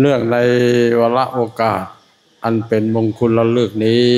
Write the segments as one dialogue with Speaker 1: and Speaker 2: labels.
Speaker 1: เนื่องในวาระโอกาสอันเป็นมงคลระลึกนี้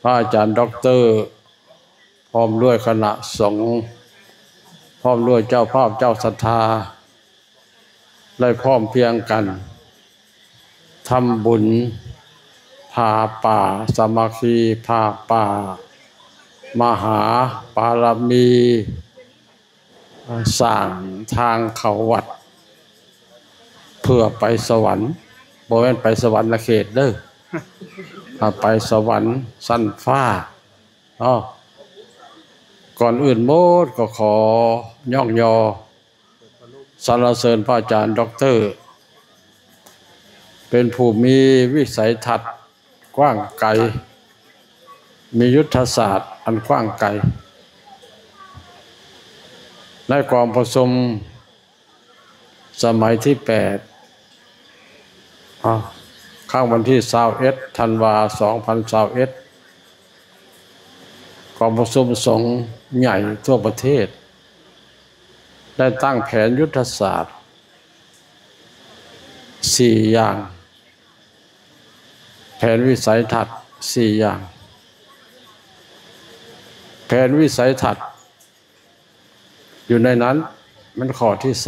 Speaker 1: พระอาจารย์ด็อกเตอร์พร้อมด้วยคณะสงฆ์พร้อมด้วยเจ้าภาพเจ้าศรัทธาได้พร้อมเพรียงกันทำบุญพาป่าสามัคคีพาป่ามหาปารมีสร้างทางเขาวัดเพื่อไปสวรรค์บ่แม่นไปสวรรค์เขตเด้อไปสวรรค์สั้นฟ้าก่อนอื่นโมดก็ขอย่องยอสรรเสริญพระอาจารย์ด็อกเตอร์เป็นผู้มีวิสัยทัศน์กว้างไกลมียุทธศาสตร์อันกว้างไกลในกองประชุมสมัยที่8ข้างวันที่21ธันวาคม2021กองประชุมสงฆ์ใหญ่ทั่วประเทศได้ตั้งแผนยุทธศาสตร์4อย่างแผนวิสัยทัศน์4อย่างแผนวิสัยทัศน์อยู่ในนั้นมันข้อที่3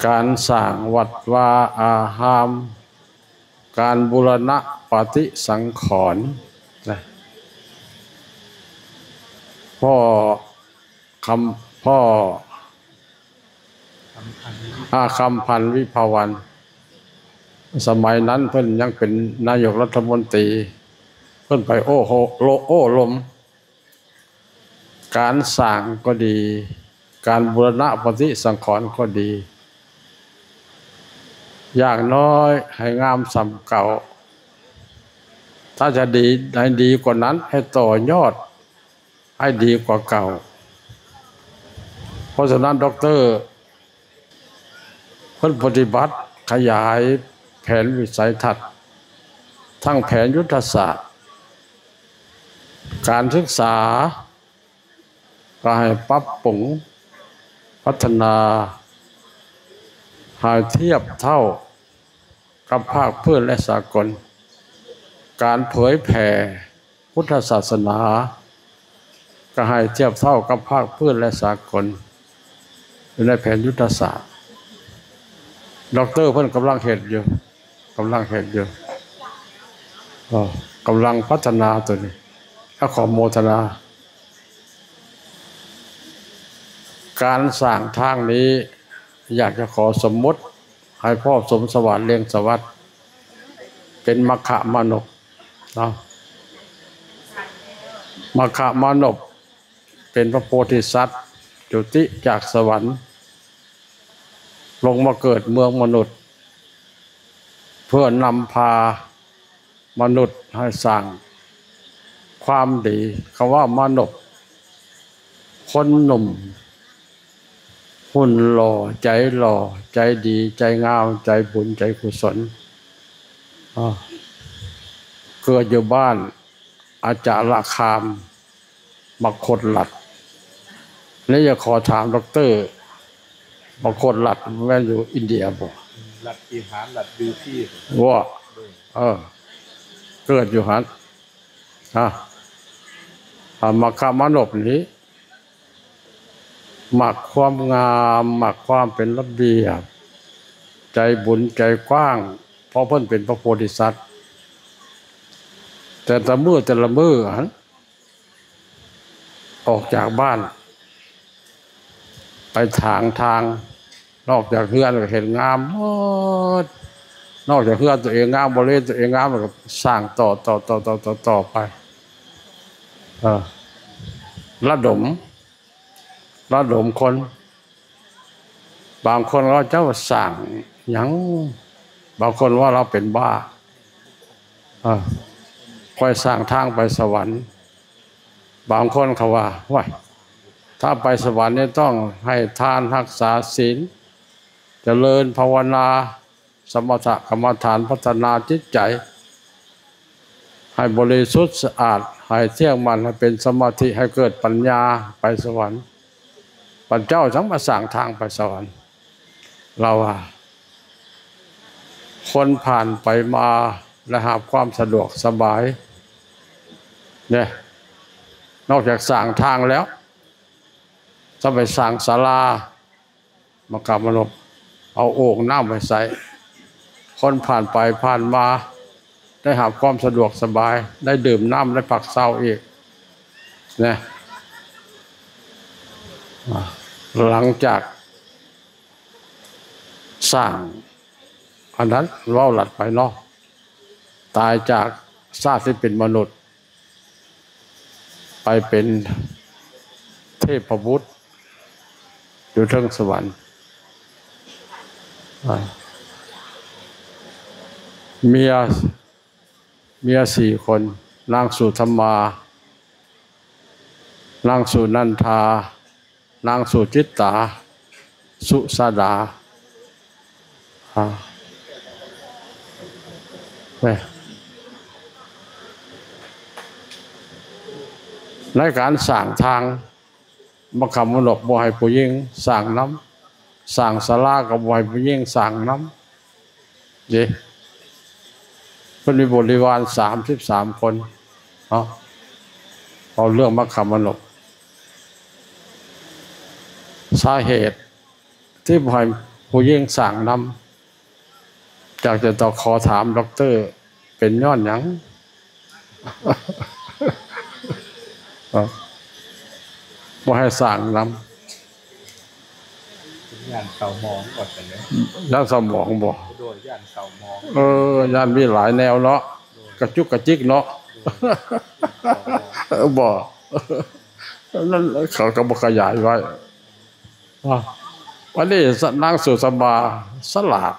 Speaker 1: การสร้างวัดวาอารามการบูรณะปฏิสังขรณ์พ่อคำพันธ์วิภาวันสมัยนั้นเพิ่นยังเป็นนายกรัฐมนตรีเพิ่นไปโอ้ลมการสร้างก็ดีการบูรณะปฏิสังขรณ์ก็ดีอย่างน้อยให้งามสำเก่าถ้าจะดีให้ดีกว่านั้นให้ต่อยอดให้ดีกว่าเก่าเพราะฉะนั้นด็อกเตอร์เพิ่นปฏิบัติขยายแผนวิสัยทัศน์ทั้งแผนยุทธศาสตร์การศึกษาก็ให้ปรับปรุงพัฒนาให้เทียบเท่ากับภาคพื้นและสากลการเผยแผ่พุทธศาสนาก็ให้เทียบเท่ากับภาคพื้นและสากลอยู่ในแผนยุทธศาสตร์ด็อกเตอร์เพิ่นกำลังเฮ็ดอยู่กำลังพัฒนาตัวนี้ขอโมทนาการสร้างทางนี้อยากจะขอสมมติให้พ่อสมสวัสดิ์เลี้ยงสวัสดิ์เป็นมัคคะมานพมัคคะมานพเป็นพระโพธิสัตว์จุติจากสวรรค์ลงมาเกิดเมืองมนุษย์เพื่อนำพามนุษย์ให้สร้างความดีคำว่ามนุษย์คนหนุ่มหุ่นหล่อใจหล่อใจดีใจงามใจบุญใจกุศลเกิดอยู่บ้านอาจารย์คามมคตหลัดนี่อยากขอถามด็อกเตอร์มคตหลัดแม่อยู่อินเดียบ่
Speaker 2: หลัดอีหานหลัดบิวตี้
Speaker 1: ว่าเกิดอยู่หันมัคคะมานพนี้หมักความงามหมักความเป็นระเบียบใจบุญใจกว้างเพราะเพิ่นเป็นพระโพธิสัตว์แต่ละมื้อออกจากบ้านไปทางนอกจากเฮือนก็เห็นงามหมดนอกจากเฮือนตัวเองงามบริเวณตัวเองงามแล้วก็สร้างต่อไประดมคนบางคนเราเจ้าสั่งหยังบางคนว่าเราเป็นบ้าคอยสร้างทางไปสวรรค์บางคนเขาว่าถ้าไปสวรรค์เนี่ยต้องให้ทานรักษาศีลเจริญภาวนาสมถกรรมฐานพัฒนาจิตใจให้บริสุทธิ์สะอาดให้เที่ยงมันให้เป็นสมาธิให้เกิดปัญญาไปสวรรค์พระเจ้าทั้งมาสร้างทางไปสวรรค์ เราคนผ่านไปมาและหาความสะดวกสบายเนี่ยนอกจากสร้างทางแล้วจะไปสร้างศาลามากราบมานพเอาโอ่งน้ำไปใส่คนผ่านไปผ่านมาได้หาความสะดวกสบายได้ดื่มน้ำได้ปักเศร้าอีกเนี่ยหลังจากสร้างอันนั้นเล่าหลัดไปเนาะตายจากชาติที่เป็นมนุษย์ไปเป็นเทพบุตรอยู่เทิงสวรรค์เมีย4 คนนางสุธรรมานางสุนันทานางสุจิตตาสุสาดาในการสร้างทางบังคับมนกบ่ให้ผู้หญิงสร้างน้ำสร้างศาลากับบ่ให้ผู้หญิงสร้างน้ำเด้เพิ่นมีบริวาร33 คนเอาเรื่องบังคับมนกสาเหตุที่บ่ให้ผู้หญิงสร้างน้ำจากจะต้องขอถามด็อกเตอร์เป็นย้อนหยังบ่ให้สร้างน้
Speaker 2: ำย่านเสามองก่อนกันเลย
Speaker 1: ย่านสมองบ่
Speaker 2: โดยย่านเสามอง
Speaker 1: ย่านมีหลายแนวเนาะกระจุกกระจิกเนาะบ่นั่นเขาก็บ่ขยายไว้วันนี้นางสุธรรมาสลาด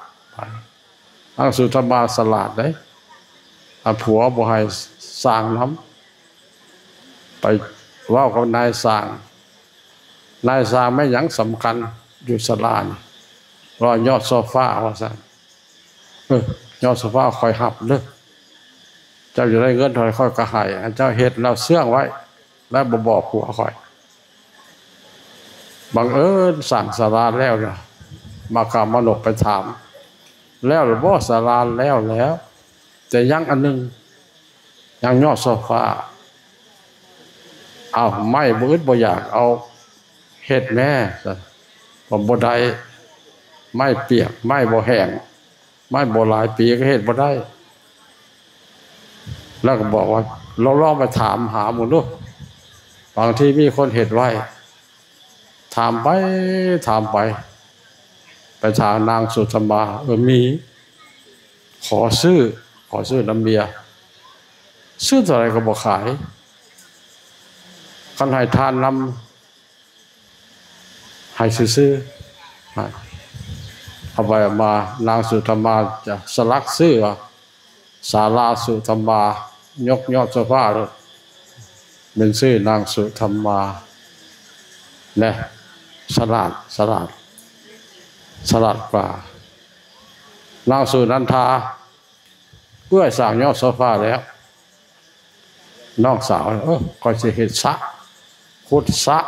Speaker 1: นางสุธรรมาสลาดเด้ผัวบ่ให้สร้างน้ำไปเว้ากับนายสร้างไม่หยังสำคัญอยู่ศาลารอยอดโซฟาว่าซั่นยอดโซฟาคอยหับเด้อเจ้าจะได้เงินเท่าค่อยก็ให้เจ้าเฮ็ดแล้วเสื่องไว้แล้วบ่บอกผัวค่อยบังเอิญสั่งศาลาแล้วเนี่ยมากราบมานพไปถามแล้วหรือบ่ศาลาแล้วแต่ยังอันนึงยังยอดโซฟาเอาไม่บ่อึดบ่อยากเอาเฮ็ดแม่ผมบ่ได้ไม่เปียกไม่บ่แห้งไม่บ่หลายปีก็เฮ็ดบ่ได้แล้วก็บอกว่าลองไปถามหาหมู่ดูบางทีมีคนเฮ็ดไว้ถามไปถามไปถามนางสุธรรมามีขอซื้อน้ำเบียร์ซื้อเท่าไหร่ก็บ่ขายคันให้ทานนำให้ซื้อเอาไปมานางสุธรรมาจะสลักซื้อศาลาสุธรรมายกยอดโซฟาเป็นชื่อนางสุธรรมาเนี่ยสลัดกว่านางสุนันทาเพื่อสร้างยอดโซฟาแล้วน้องสาวก็จะเห็นขุดสระ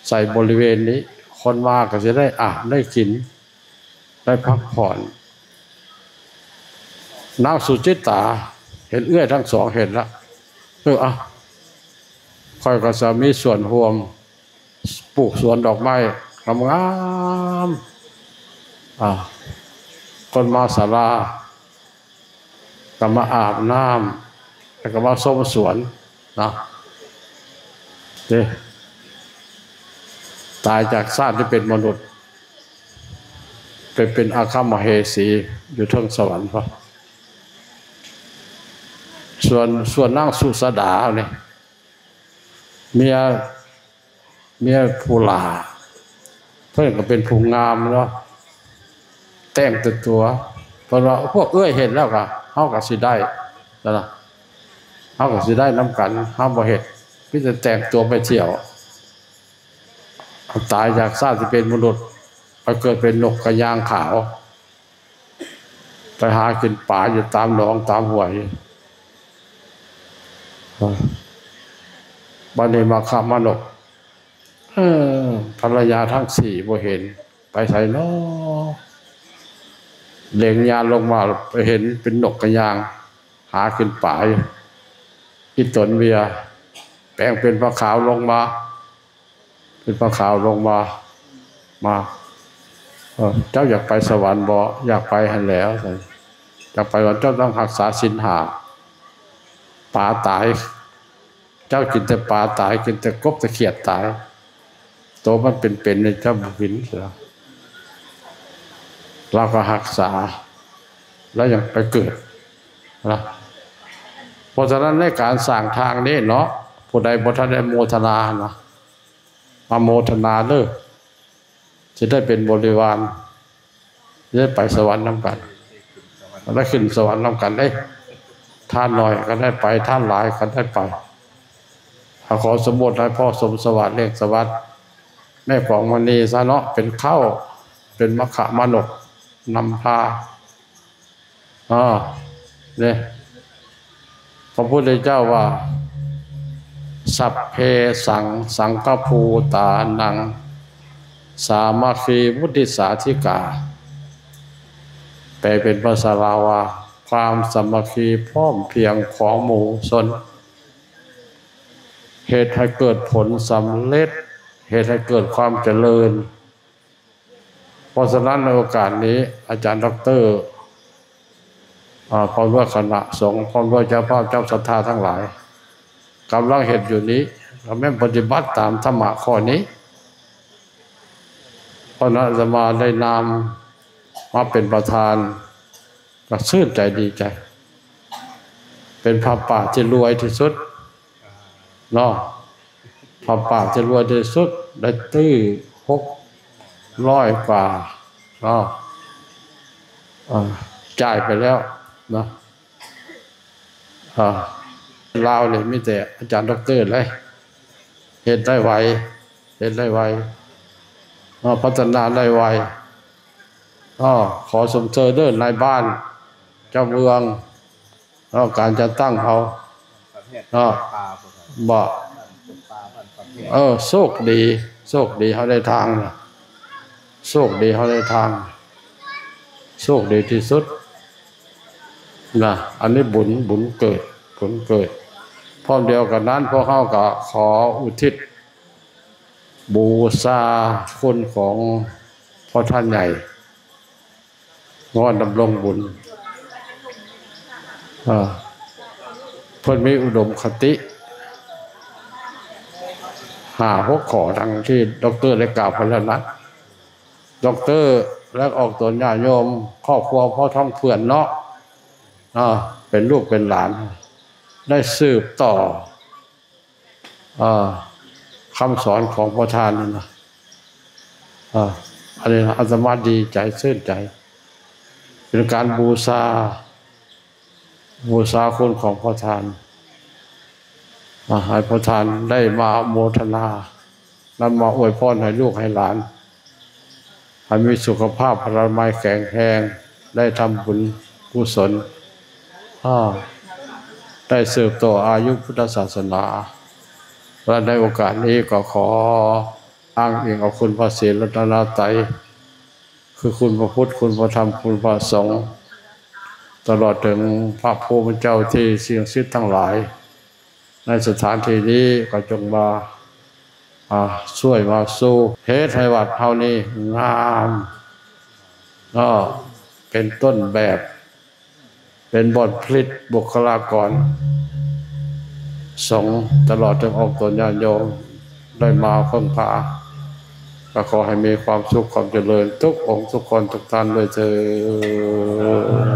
Speaker 1: ใส่บริเวณนี้คนมาก็จะได้อาบได้กินได้พักผ่อนนางสุจิตตาเห็นเอื้อยทั้ง 2เห็นแล้วค่อยก็จะมีส่วนร่วมปลูกสวนดอกไม้งามคนมาศาลาก็มาอาบน้ำแล้วก็มาส้มสวนนะตายจากชาติที่เป็นมนุษย์ไปเป็นอาคัมมเหสีอยู่เทิงสวรรค์พอส่วนนางสุสดาเนี่ยเมียผู้หลาเพื่อนก็เป็นผู้งามเนาะแต่งตัวเพราะว่าพวกเห็นแล้วก็เฮาก็สิได้นะเฮาก็สิได้น้ำกันเฮาบ่เฮ็ดพี่จะแต่งตัวไปเที่ยวตายจากชาติที่เป็นมนุษย์ไปเกิดเป็นนกกระยางขาวไปหากินป่าอยู่ตามหนองตามห้วยบัดนี้มาขับมานกภรรยาทั้ง4บ่เห็นไป ไปใส่เนาะเล็งยานลงมาไปเห็นเป็นนกกระยาง หาขึ้นป่าอยู่ที่ตนเบียแปลงเป็นปลาขาวลงมา เป็นปลาขาวลงมาเจ้าอยากไปสวรรค์บ่อยากไปหันแล้วอยากไปวันเจ้าต้องรักษาศีลห้าปลาตาย เจ้ากินแต่ปลาตายกินแต่กบแต่เขียดตายโตมันเป็นในเจ้าบุญเสียเราก็รักษาแล้วยังไปเกิดนะเพราะฉะนั้นในการสร้างทางนี้เนาะผู้ใดบ่ทันได้โมทนานะมาโมทนาเด้อจะได้เป็นบริวารจะได้ไปสวรรค์นำกันได้ขึ้นสวรรค์นำกันได้ท่านหน่อยก็ได้ไปท่านหลายก็ได้ไปขอสมบูรณ์ให้พ่อสมสวัสดิ์เรียกสวัสดิ์แม่ของมณีซะเนาะเป็นเข้าเป็นมขมนกนำพาเนี่ยพระพุทธเจ้าว่าสัพเพสังฆภูตานังสามัคคีวุฒิสาธิกาแปลเป็นภาษาลาวว่าความสามัคคีพร้อมเพรียงของหมู่ชนเหตุให้เกิดผลสำเร็จเหตุให้เกิดความเจริญเพราะฉะนั้นในโอกาสนี้อาจารย์ดร.พร้อมด้วยคณะสงฆ์พร้อมด้วยเจ้าภาพเจ้าศรัทธาทั้งหลายกำลังเห็นอยู่นี้เราไม่ปฏิบัติตามธรรมะข้อนี้เพราะนั้นอาตมาได้นามมาเป็นประธานก็ชื่นใจดีใจเป็นพระป่าที่รวยที่สุดเนาะพระป่าที่รวยที่สุดได้ตื้อ600 กว่าเนาะจ่ายไปแล้วเนาะลาวเนี่ยมีแต่อาจารย์ดร.เลยเห็นได้ไวพัฒนาได้ไวขอสมเสด็จนายบ้านเจ้าเมืองการจะตั้งเขาบ่โชคดีเขาได้ทางนะโชคดีเขาได้ทางโชคดีที่สุดนะอันนี้บุญเกิดผลเกิดพร้อมเดียวกันนั้นพวกเขาก็ขออุทิศบูชาคุณของพ่อท่านใหญ่งอนดำรงบุญเพิ่นมีอุดมคติ6 ข้อดังที่ดร.ได้กล่าวไปแล้วนะดร.และออกตนญาติโยมครอบครัวพ่อท้องเพื่อนเนาะเป็นลูกเป็นหลานได้สืบต่อคำสอนของพระทานนั่นนะอันนี้อาตมาดีใจชื่นใจเป็นการบูชาคุณของพระทานให้พระทานได้มาโมทนานำมาอวยพรให้ลูกให้หลานให้มีสุขภาพพลามัยแข็งแรงได้ทำบุญกุศลได้สืบต่ออายุพุทธศาสนาและในโอกาสนี้ก็ขออ้างอิงเอาคุณพระศรีรัตนตรัยคือคุณพระพุทธคุณพระธรรมคุณพระสงฆ์ตลอดถึงพระภูมิเจ้าที่เสี่ยงศิษย์ทั้งหลายในสถานที่นี้ก็จงมาช่วยมาสู้เหตุให้วัดเฮานี้งามเป็นต้นแบบเป็นบทผลิตบุคลากรสงฆ์ตลอดถึงองค์ตนญาติโยมได้มาเพิ่งพาก็ขอให้มีความสุขความเจริญทุกองค์ทุกคนทุกท่านด้วยเถิด